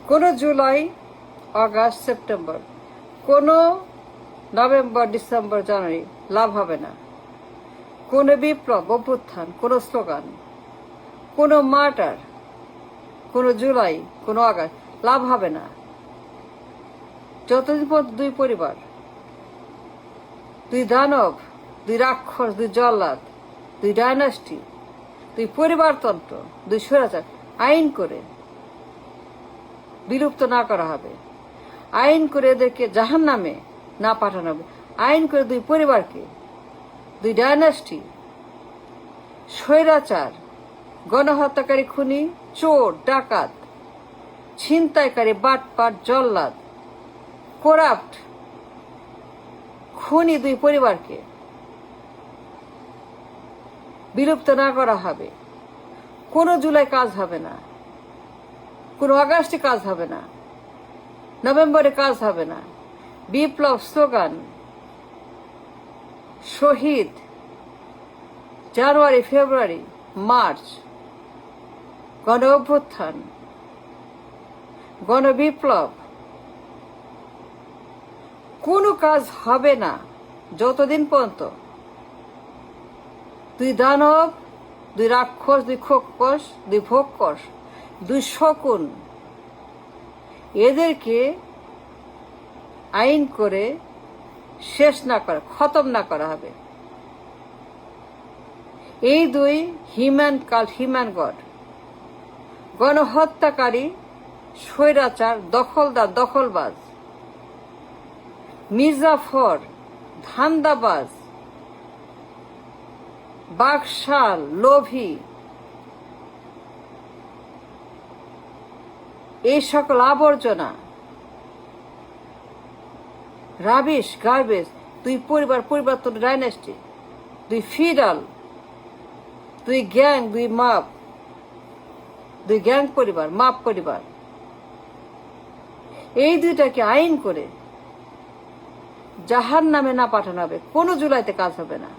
কোনো July, August, September, কোনো November, December, জানুয়ারি লাভ হবে না। কোনো বিপ্লব, অভ্যুত্থান, কোনো স্লোগান, কোনো মার্টার, কোনো জুলাই, কোনো আগস্ট লাভ হবে না যতদিন পর্যন্ত দুই পরিবার, দুই দানব, দুই রাক্ষস, দুই জল্লাদ, দুই ডাইনাস্টি, দুই পরিবারতন্ত্র, দুই স্বৈরাচার আইন করে বিলুপ্ত না করা হবে, আইন করে এদেরকে জাহান্নামে না পাঠানো হবে, আইন করে দুই পরিবারকে, দুই ডাইনাস্টি, স্বৈরাচার, গণহত্যাকারী, খুনি, চোর, ডাকাত, ছিনতাইকারী, বাটপাট, জল্লাদ, করাপ্ট, খুনি দুই পরিবারকে বিলুপ্ত না করা হবে। কোনো জুলাই কাজ হবে না, কোনো আগস্টে কাজ হবে না, নভেম্বরে কাজ হবে না। বিপ্লব, স্লোগান, শহীদ, জানুয়ারি, ফেব্রুয়ারি, মার্চ, গণ অভ্যুত্থান, গণবিপ্লব কোনো কাজ হবে না যতদিন পর্যন্ত দুই দানব, দুই রাক্ষস, দুই খোকস, দুই ভোক্কস, দুই শকুন এদেরকে আইন করে শেষ না করা, খতম না করা হবে। এই দুই হিউম্যান কাল্ট, হিউম্যান গড, গণহত্যাকারী, স্বৈরাচার, দখলদার, দখলবাজ, মির্জাফর, ধান্দাবাজ, বাকশাল, লোভী, এই সকল আবর্জনা, রাবিশ, গার্বেজ, দুই পরিবারতন্ত্র, ডাইনাস্টি, দুই ফিডাল, দুই গ্যাং, দুই মাপ, দুই গ্যাং পরিবার, মাপ পরিবার, এই দুইটাকে আইন করে জাহান্নামে না পাঠানো হবে। কোনো জুলাইতে কাজ হবে না,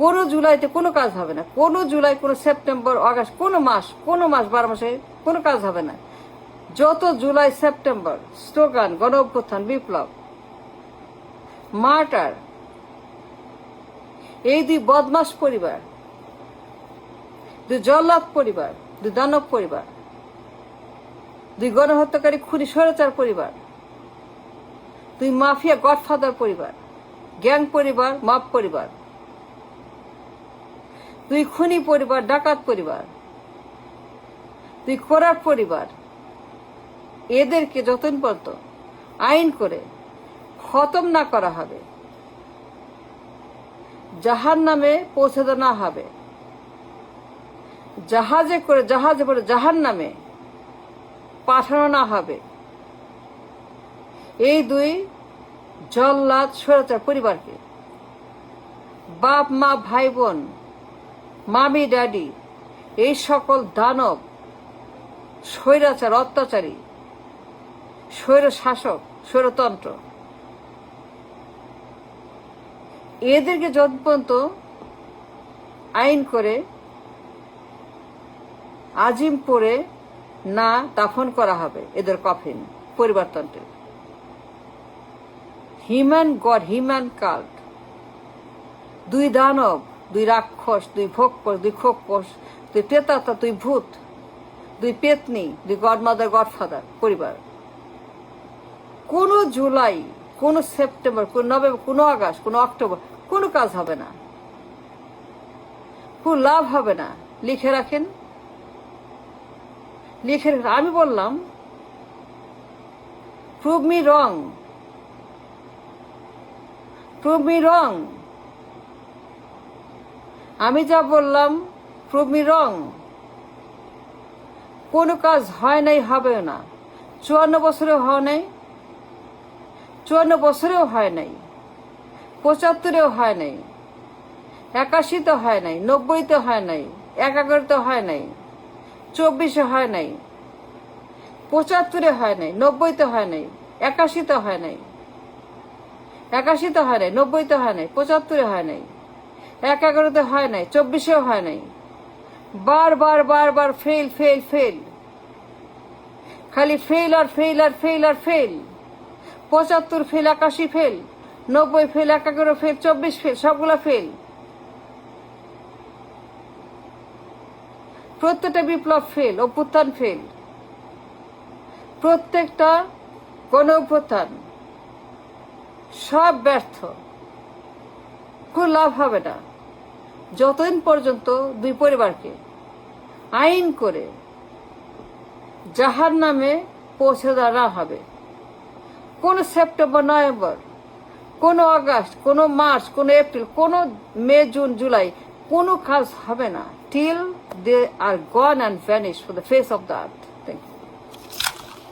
কোনো জুলাইতে কোনো কাজ হবে না, কোনো জুলাই, কোনো সেপ্টেম্বর, আগস্ট, কোনো মাস 12 মাসে কোনো কাজ হবে না। যত জুলাই, সেপ্টেম্বর স্লোগান, গণ অভ্যুত্থান, বিপ্লব, মার্টার, এই দুই বদমাস পরিবার, দুই জল্লাদ পরিবার, দুই দানব পরিবার, দুই গণহত্যাকারী, খুনি, স্বৈরাচার পরিবার, দুই মাফিয়া, গডফাদার পরিবার, গ্যাং পরিবার, মাপ পরিবার, দুই খুনি পরিবার, ডাকাত পরিবার, দুই করার পরিবার, এদেরকে যতদিন পর্যন্ত আইন করে খতম না করা হবে, জাহান্নামে পৌঁছে দেওয়া না হবে, জাহাজে করে জাহান্নামে পাঠানো না হবে, এই দুই জল্লাদ, স্বৈরাচার পরিবারকে, বাপ মা, ভাই বোন, মামি ড্যাডি, এই সকল দানব, স্বৈরাচার, অত্যাচারী, স্বৈর শাসক, স্বৈরতন্ত্র, এদেরকে যত পর্যন্ত আইন করে আজিমপুরে না দাফন করা হবে এদের কফিন, পরিবারতন্ত্রের হিউম্যান গড, হিউম্যান কাল্ট, দুই দানব, দুই রাক্ষস, দুই ভোক্কস, দুই খোকস, দুই প্রেতাত্মা, দুই ভূত, দুই পেতনি, দুই গডমাদার, গডফাদার পরিবার। কোনো জুলাই, কোনো সেপ্টেম্বর, কোনো নভেম্বর, কোনো আগস্ট, কোনো অক্টোবর কোনো কাজ হবে না, কোনো লাভ হবে না। লিখে রাখেন, লিখে রাখেন। আমি বললাম প্রুভ মি রং, প্রুভ মি রং। আমি যা বললাম প্রুভ মি রং। কোনো কাজ হয় নাই, হবেও না। 54 বছরেও হয় নাই, 54 বছরেও হয় নাই, 75-এও হয় নাই, 81-তে হয় নাই, 90-তে হয় নাই, 91-তে হয় নাই, 24-এ হয় নাই, 75-এ হয় নাই, 90-তে হয় নাই, 81-তে হয় নাই, 81-তে হয় নাই, 90-তে হয় নাই, 75-এ হয় নাই, 91-তে হয় নাই, 24-এও হয় নাই। বারবার বারবার ফেল ফেল ফেল খালি ফেল আর ফেল আর ফেল আর fail. 75 fail, 81 fail, 90 fail, 11 fail, 24 fail, সবগুলা ফেল। প্রত্যেকটা বিপ্লব ফেল, অভ্যুত্থান ফেল, প্রত্যেকটা গণ অভ্যুত্থান সব ব্যর্থ। কোনো লাভ হবে না যতদিন পর্যন্ত দুই পরিবারকে আইন করে জাহান্নামে পৌঁছে দেওয়া না হবে। কোনো সেপ্টেম্বর, নভেম্বর, কোনো আগস্ট, কোনো মার্চ, কোনো এপ্রিল, কোনো মে, জুন, জুলাই কোনো কাজ হবে না till they are gone and vanish for the face of the earth.